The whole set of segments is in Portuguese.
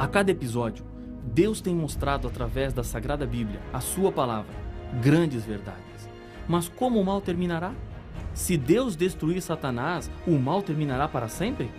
A cada episódio, Deus tem mostrado através da Sagrada Bíblia, a sua palavra, grandes verdades. Mas como o mal terminará? Se Deus destruir Satanás, o mal terminará para sempre?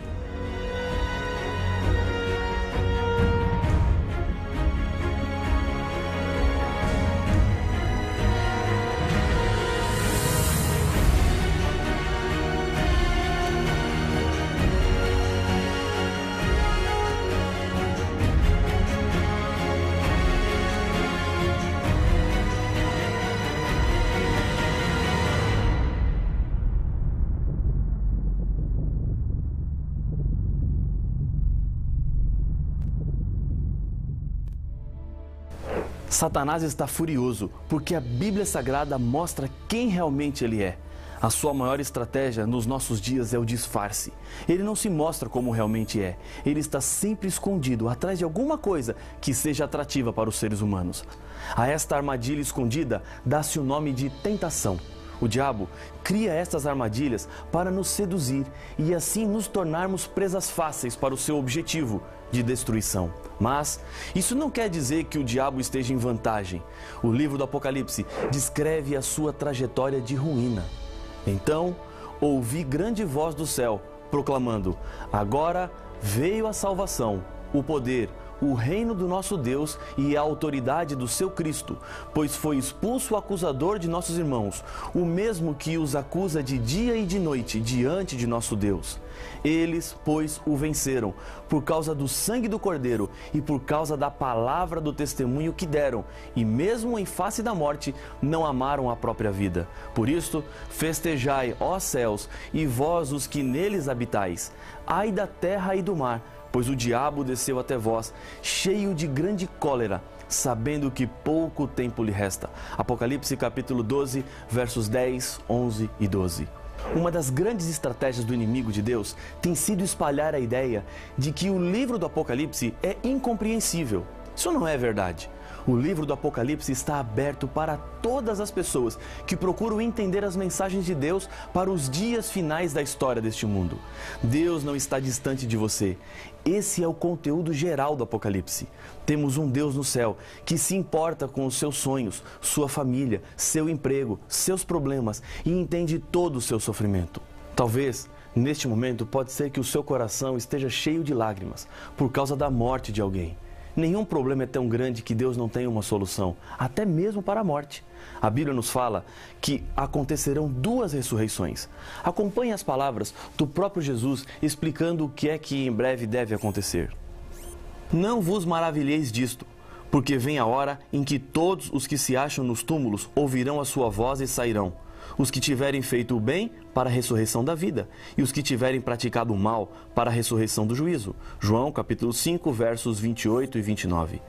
Satanás está furioso porque a Bíblia Sagrada mostra quem realmente ele é. A sua maior estratégia nos nossos dias é o disfarce. Ele não se mostra como realmente é. Ele está sempre escondido atrás de alguma coisa que seja atrativa para os seres humanos. A esta armadilha escondida dá-se o nome de tentação. O diabo cria estas armadilhas para nos seduzir e assim nos tornarmos presas fáceis para o seu objetivo de destruição. Mas isso não quer dizer que o diabo esteja em vantagem. O livro do Apocalipse descreve a sua trajetória de ruína. Então, ouvi grande voz do céu, proclamando: agora veio a salvação, o poder, o reino do nosso Deus e a autoridade do seu Cristo, pois foi expulso o acusador de nossos irmãos, o mesmo que os acusa de dia e de noite diante de nosso Deus. Eles, pois, o venceram, por causa do sangue do Cordeiro e por causa da palavra do testemunho que deram, e mesmo em face da morte, não amaram a própria vida. Por isto, festejai, ó céus, e vós os que neles habitais. Ai da terra e do mar, pois o diabo desceu até vós, cheio de grande cólera, sabendo que pouco tempo lhe resta. Apocalipse capítulo 12, versos 10, 11 e 12. Uma das grandes estratégias do inimigo de Deus tem sido espalhar a ideia de que o livro do Apocalipse é incompreensível. Isso não é verdade. O livro do Apocalipse está aberto para todas as pessoas que procuram entender as mensagens de Deus para os dias finais da história deste mundo. Deus não está distante de você. Esse é o conteúdo geral do Apocalipse. Temos um Deus no céu que se importa com os seus sonhos, sua família, seu emprego, seus problemas e entende todo o seu sofrimento. Talvez, neste momento, pode ser que o seu coração esteja cheio de lágrimas por causa da morte de alguém. Nenhum problema é tão grande que Deus não tenha uma solução, até mesmo para a morte. A Bíblia nos fala que acontecerão 2 ressurreições. Acompanhe as palavras do próprio Jesus explicando o que é que em breve deve acontecer. Não vos maravilheis disto, porque vem a hora em que todos os que se acham nos túmulos ouvirão a sua voz e sairão. Os que tiverem feito o bem, para a ressurreição da vida, e os que tiverem praticado o mal, para a ressurreição do juízo. João capítulo 5, versos 28 e 29.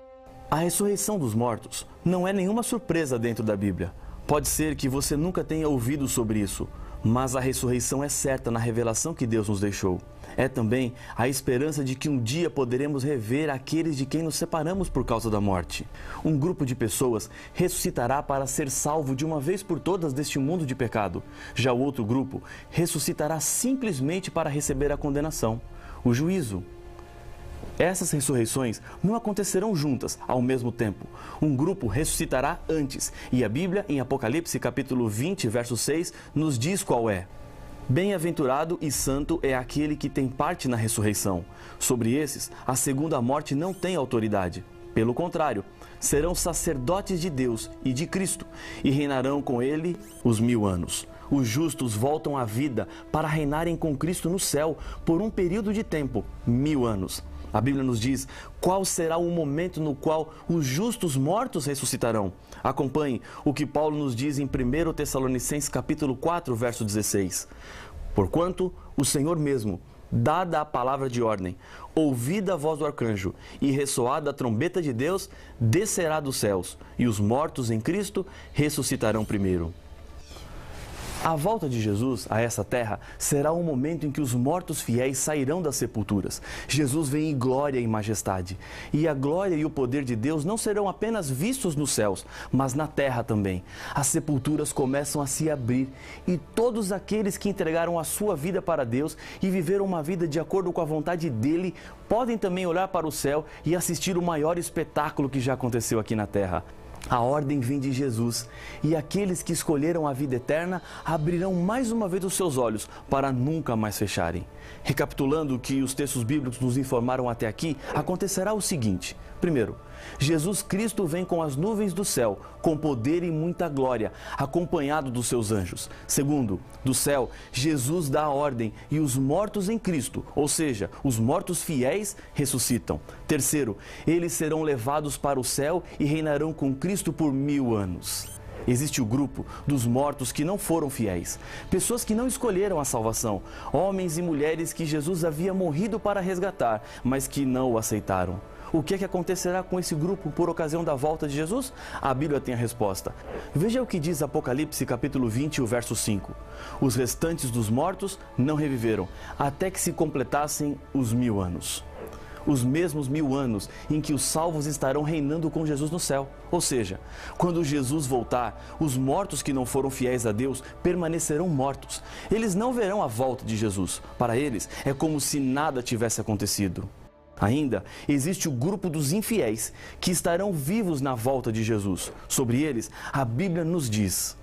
A ressurreição dos mortos não é nenhuma surpresa dentro da Bíblia. Pode ser que você nunca tenha ouvido sobre isso, mas a ressurreição é certa na revelação que Deus nos deixou. É também a esperança de que um dia poderemos rever aqueles de quem nos separamos por causa da morte. Um grupo de pessoas ressuscitará para ser salvo de uma vez por todas deste mundo de pecado. Já o outro grupo ressuscitará simplesmente para receber a condenação, o juízo. Essas ressurreições não acontecerão juntas ao mesmo tempo. Um grupo ressuscitará antes, e a Bíblia, em Apocalipse capítulo 20, verso 6, nos diz qual é. Bem-aventurado e santo é aquele que tem parte na ressurreição. Sobre esses, a segunda morte não tem autoridade. Pelo contrário, serão sacerdotes de Deus e de Cristo, e reinarão com ele os 1000 anos. Os justos voltam à vida para reinarem com Cristo no céu por um período de tempo, 1000 anos. A Bíblia nos diz qual será o momento no qual os justos mortos ressuscitarão. Acompanhe o que Paulo nos diz em 1 Tessalonicenses capítulo 4, verso 16. Porquanto o Senhor mesmo, dada a palavra de ordem, ouvida a voz do arcanjo e ressoada a trombeta de Deus, descerá dos céus, e os mortos em Cristo ressuscitarão primeiro. A volta de Jesus a essa terra será o momento em que os mortos fiéis sairão das sepulturas. Jesus vem em glória e majestade. E a glória e o poder de Deus não serão apenas vistos nos céus, mas na terra também. As sepulturas começam a se abrir e todos aqueles que entregaram a sua vida para Deus e viveram uma vida de acordo com a vontade dele, podem também olhar para o céu e assistir o maior espetáculo que já aconteceu aqui na terra. A ordem vem de Jesus, e aqueles que escolheram a vida eterna abrirão mais uma vez os seus olhos para nunca mais fecharem. Recapitulando o que os textos bíblicos nos informaram até aqui, acontecerá o seguinte: primeiro, Jesus Cristo vem com as nuvens do céu, com poder e muita glória, acompanhado dos seus anjos. Segundo, do céu, Jesus dá a ordem e os mortos em Cristo, ou seja, os mortos fiéis, ressuscitam. Terceiro, eles serão levados para o céu e reinarão com Cristo por 1000 anos. Existe o grupo dos mortos que não foram fiéis, pessoas que não escolheram a salvação, homens e mulheres que Jesus havia morrido para resgatar, mas que não o aceitaram. O que acontecerá com esse grupo por ocasião da volta de Jesus? A Bíblia tem a resposta. Veja o que diz Apocalipse capítulo 20, o verso 5. Os restantes dos mortos não reviveram, até que se completassem os 1000 anos. Os mesmos 1000 anos em que os salvos estarão reinando com Jesus no céu. Ou seja, quando Jesus voltar, os mortos que não foram fiéis a Deus permanecerão mortos. Eles não verão a volta de Jesus. Para eles, é como se nada tivesse acontecido. Ainda existe o grupo dos infiéis, que estarão vivos na volta de Jesus. Sobre eles, a Bíblia nos diz: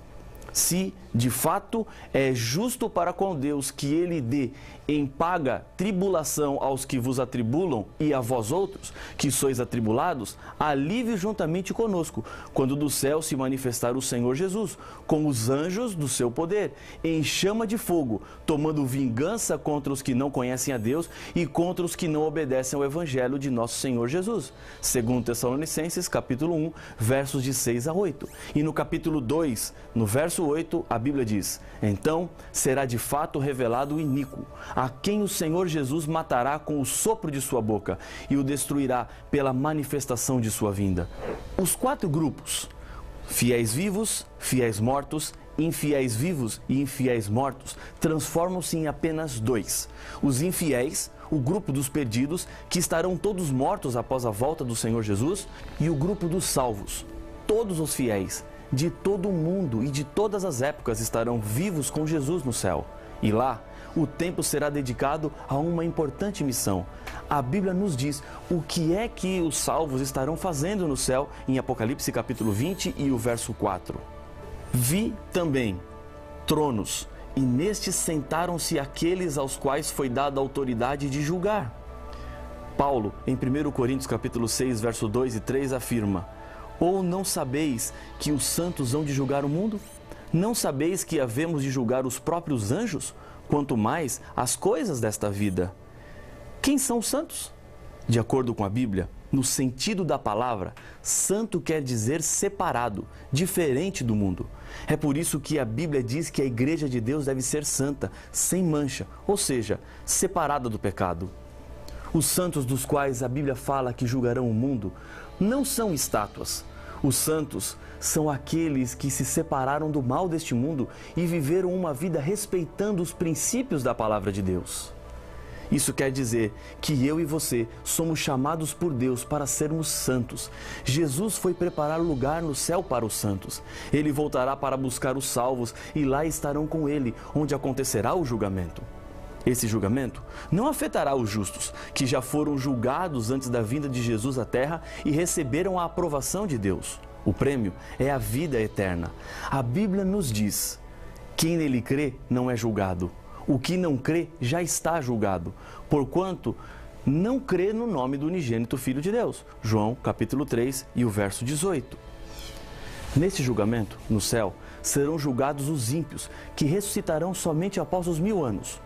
se de fato é justo para com Deus que Ele dê em paga tribulação aos que vos atribulam e a vós outros, que sois atribulados, alívio juntamente conosco, quando do céu se manifestar o Senhor Jesus, com os anjos do seu poder, em chama de fogo, tomando vingança contra os que não conhecem a Deus e contra os que não obedecem ao Evangelho de nosso Senhor Jesus. Segundo Tessalonicenses, capítulo 1, versos de 6 a 8. E no capítulo 2, no verso 8, a Bíblia diz: então será de fato revelado o iníquo, a quem o Senhor Jesus matará com o sopro de sua boca e o destruirá pela manifestação de sua vinda. Os 4 grupos, fiéis vivos, fiéis mortos, infiéis vivos e infiéis mortos, transformam-se em apenas 2. Os infiéis, o grupo dos perdidos, que estarão todos mortos após a volta do Senhor Jesus, e o grupo dos salvos, todos os fiéis de todo o mundo e de todas as épocas estarão vivos com Jesus no céu. E lá, o tempo será dedicado a uma importante missão. A Bíblia nos diz o que é que os salvos estarão fazendo no céu em Apocalipse capítulo 20 e o verso 4. Vi também tronos, e nestes sentaram-se aqueles aos quais foi dada a autoridade de julgar. Paulo, em 1 Coríntios capítulo 6, verso 2 e 3, afirma: ou não sabeis que os santos hão de julgar o mundo? Não sabeis que havemos de julgar os próprios anjos? Quanto mais as coisas desta vida. Quem são os santos? De acordo com a Bíblia, no sentido da palavra, santo quer dizer separado, diferente do mundo. É por isso que a Bíblia diz que a igreja de Deus deve ser santa, sem mancha, ou seja, separada do pecado. Os santos dos quais a Bíblia fala que julgarão o mundo não são estátuas. Os santos são aqueles que se separaram do mal deste mundo e viveram uma vida respeitando os princípios da palavra de Deus. Isso quer dizer que eu e você somos chamados por Deus para sermos santos. Jesus foi preparar lugar no céu para os santos. Ele voltará para buscar os salvos e lá estarão com Ele, onde acontecerá o julgamento. Esse julgamento não afetará os justos, que já foram julgados antes da vinda de Jesus à terra e receberam a aprovação de Deus. O prêmio é a vida eterna. A Bíblia nos diz: quem nele crê não é julgado. O que não crê já está julgado, porquanto não crê no nome do unigênito Filho de Deus. João capítulo 3 e o verso 18. Nesse julgamento, no céu, serão julgados os ímpios, que ressuscitarão somente após os 1000 anos.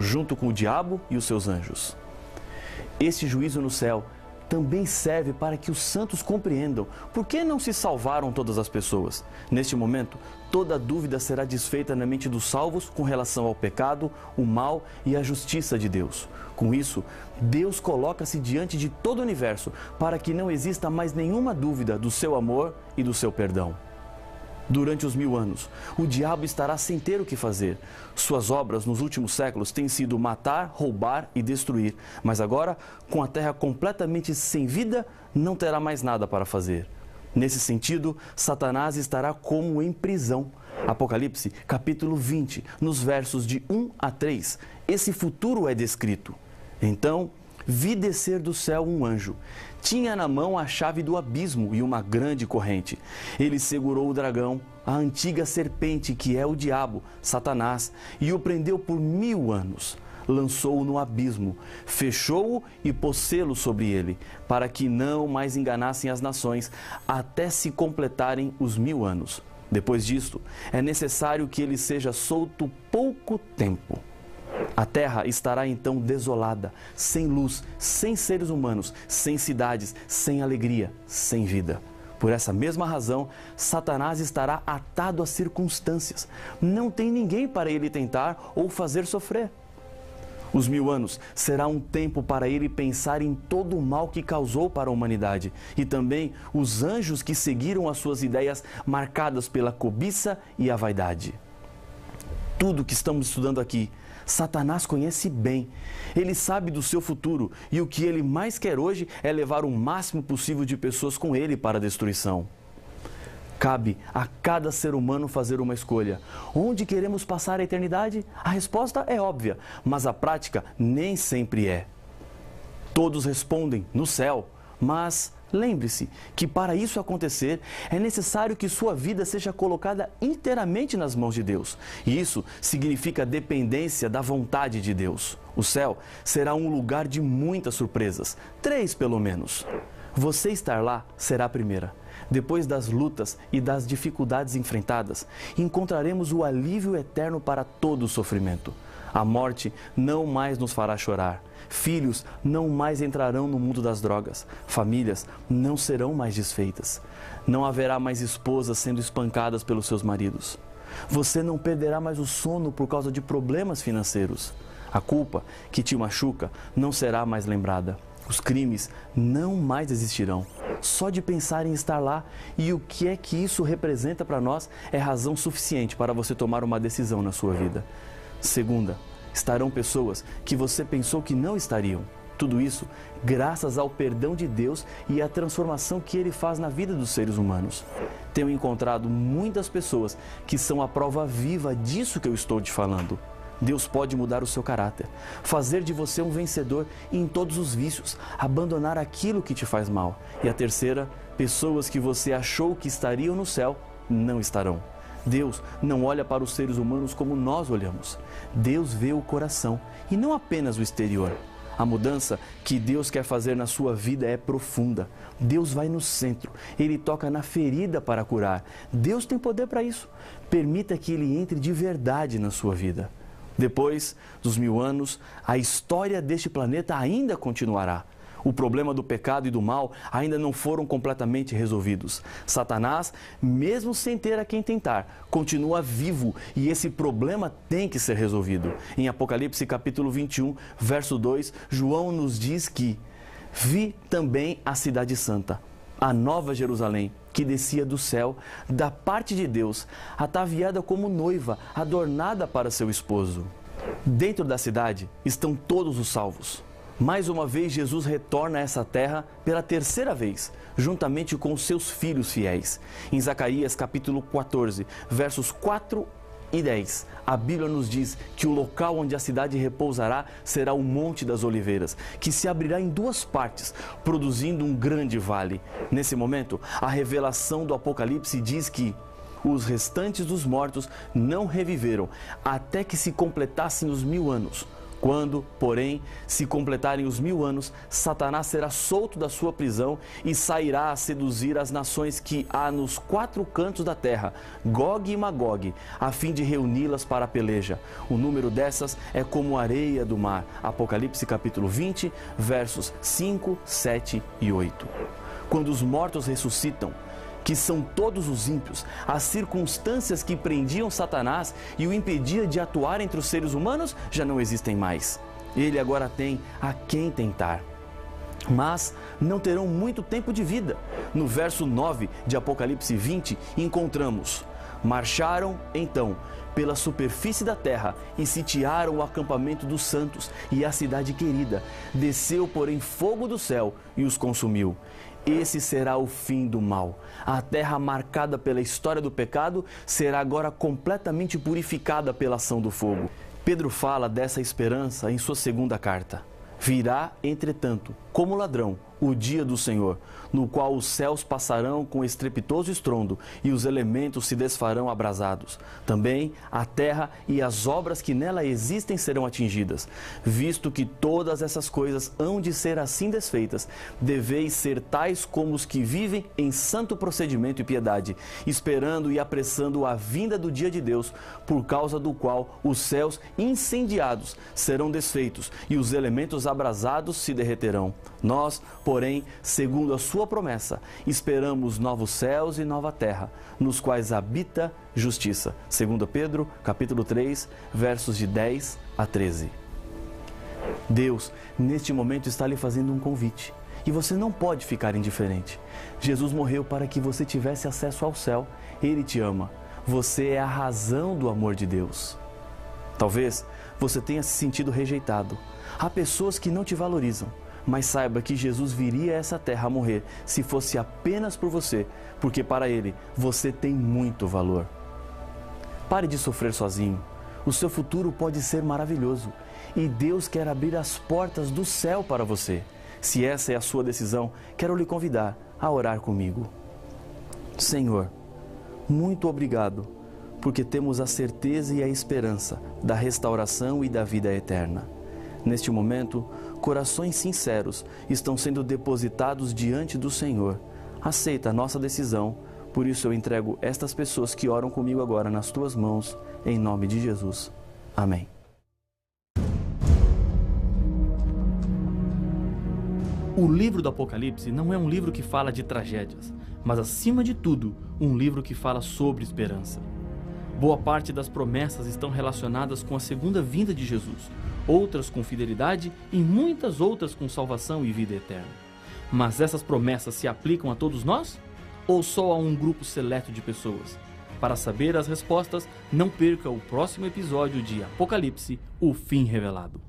Junto com o diabo e os seus anjos. Este juízo no céu também serve para que os santos compreendam por que não se salvaram todas as pessoas. Neste momento, toda dúvida será desfeita na mente dos salvos com relação ao pecado, o mal e a justiça de Deus. Com isso, Deus coloca-se diante de todo o universo para que não exista mais nenhuma dúvida do seu amor e do seu perdão. Durante os 1000 anos, o diabo estará sem ter o que fazer. Suas obras nos últimos séculos têm sido matar, roubar e destruir. Mas agora, com a terra completamente sem vida, não terá mais nada para fazer. Nesse sentido, Satanás estará como em prisão. Apocalipse, capítulo 20, nos versos de 1 a 3, esse futuro é descrito. Então, vi descer do céu um anjo. Tinha na mão a chave do abismo e uma grande corrente. Ele segurou o dragão, a antiga serpente que é o diabo, Satanás, e o prendeu por 1000 anos. Lançou-o no abismo, fechou-o e pôs selo sobre ele, para que não mais enganassem as nações, até se completarem os 1000 anos. Depois disto, é necessário que ele seja solto pouco tempo. A terra estará então desolada, sem luz, sem seres humanos, sem cidades, sem alegria, sem vida. Por essa mesma razão, Satanás estará atado às circunstâncias. Não tem ninguém para ele tentar ou fazer sofrer. Os 1000 anos será um tempo para ele pensar em todo o mal que causou para a humanidade e também os anjos que seguiram as suas ideias marcadas pela cobiça e a vaidade. Tudo que estamos estudando aqui, Satanás conhece bem. Ele sabe do seu futuro e o que ele mais quer hoje é levar o máximo possível de pessoas com ele para a destruição. Cabe a cada ser humano fazer uma escolha. Onde queremos passar a eternidade? A resposta é óbvia, mas a prática nem sempre é. Todos respondem no céu, mas lembre-se que para isso acontecer é necessário que sua vida seja colocada inteiramente nas mãos de Deus. E isso significa dependência da vontade de Deus. O céu será um lugar de muitas surpresas, 3 pelo menos. Você estar lá será a primeira. Depois das lutas e das dificuldades enfrentadas, encontraremos o alívio eterno para todo o sofrimento. A morte não mais nos fará chorar. Filhos não mais entrarão no mundo das drogas. Famílias não serão mais desfeitas. Não haverá mais esposas sendo espancadas pelos seus maridos. Você não perderá mais o sono por causa de problemas financeiros. A culpa que te machuca não será mais lembrada. Os crimes não mais existirão. Só de pensar em estar lá e o que é que isso representa para nós é razão suficiente para você tomar uma decisão na sua vida. Segunda, estarão pessoas que você pensou que não estariam. Tudo isso graças ao perdão de Deus e à transformação que Ele faz na vida dos seres humanos. Tenho encontrado muitas pessoas que são a prova viva disso que eu estou te falando. Deus pode mudar o seu caráter, fazer de você um vencedor em todos os vícios, abandonar aquilo que te faz mal. E a terceira, pessoas que você achou que estariam no céu, não estarão. Deus não olha para os seres humanos como nós olhamos. Deus vê o coração e não apenas o exterior. A mudança que Deus quer fazer na sua vida é profunda. Deus vai no centro, Ele toca na ferida para curar. Deus tem poder para isso. Permita que Ele entre de verdade na sua vida. Depois dos 1000 anos, a história deste planeta ainda continuará. O problema do pecado e do mal ainda não foram completamente resolvidos. Satanás, mesmo sem ter a quem tentar, continua vivo e esse problema tem que ser resolvido. Em Apocalipse capítulo 21, verso 2, João nos diz que vi também a cidade santa, a nova Jerusalém, que descia do céu, da parte de Deus, ataviada como noiva, adornada para seu esposo. Dentro da cidade estão todos os salvos. Mais uma vez, Jesus retorna a essa terra pela terceira vez, juntamente com seus filhos fiéis. Em Zacarias capítulo 14, versos 4 e 10, a Bíblia nos diz que o local onde a cidade repousará será o Monte das Oliveiras, que se abrirá em 2 partes, produzindo um grande vale. Nesse momento, a revelação do Apocalipse diz que os restantes dos mortos não reviveram até que se completassem os 1000 anos. Quando, porém, se completarem os 1000 anos, Satanás será solto da sua prisão e sairá a seduzir as nações que há nos 4 cantos da terra, Gog e Magog, a fim de reuni-las para a peleja. O número dessas é como areia do mar. Apocalipse capítulo 20, versos 5, 7 e 8. Quando os mortos ressuscitam, que são todos os ímpios, as circunstâncias que prendiam Satanás e o impediam de atuar entre os seres humanos já não existem mais. Ele agora tem a quem tentar. Mas não terão muito tempo de vida. No verso 9 de Apocalipse 20, encontramos: Marcharam, então, pela superfície da terra e sitiaram o acampamento dos santos e a cidade querida. Desceu, porém, fogo do céu e os consumiu. Esse será o fim do mal. A terra marcada pela história do pecado será agora completamente purificada pela ação do fogo. Pedro fala dessa esperança em sua segunda carta. Virá, entretanto, como ladrão, o dia do Senhor, no qual os céus passarão com estrepitoso estrondo e os elementos se desfarão abrasados. Também a terra e as obras que nela existem serão atingidas. Visto que todas essas coisas hão de ser assim desfeitas, deveis ser tais como os que vivem em santo procedimento e piedade, esperando e apressando a vinda do dia de Deus, por causa do qual os céus incendiados serão desfeitos e os elementos abrasados se derreterão. Nós, porém, segundo a sua promessa, esperamos novos céus e nova terra, nos quais habita justiça. 2 Pedro, capítulo 3, versos de 10 a 13. Deus, neste momento, está lhe fazendo um convite. E você não pode ficar indiferente. Jesus morreu para que você tivesse acesso ao céu. Ele te ama. Você é a razão do amor de Deus. Talvez você tenha se sentido rejeitado. Há pessoas que não te valorizam. Mas saiba que Jesus viria a essa terra a morrer se fosse apenas por você, porque para Ele você tem muito valor. Pare de sofrer sozinho. O seu futuro pode ser maravilhoso e Deus quer abrir as portas do céu para você. Se essa é a sua decisão, quero lhe convidar a orar comigo. Senhor, muito obrigado, porque temos a certeza e a esperança da restauração e da vida eterna. Neste momento, corações sinceros estão sendo depositados diante do Senhor. Aceita a nossa decisão, por isso eu entrego estas pessoas que oram comigo agora nas tuas mãos, em nome de Jesus. Amém. O livro do Apocalipse não é um livro que fala de tragédias, mas acima de tudo, um livro que fala sobre esperança. Boa parte das promessas estão relacionadas com a segunda vinda de Jesus, outras com fidelidade e muitas outras com salvação e vida eterna. Mas essas promessas se aplicam a todos nós? Ou só a um grupo seleto de pessoas? Para saber as respostas, não perca o próximo episódio de Apocalipse, o fim revelado.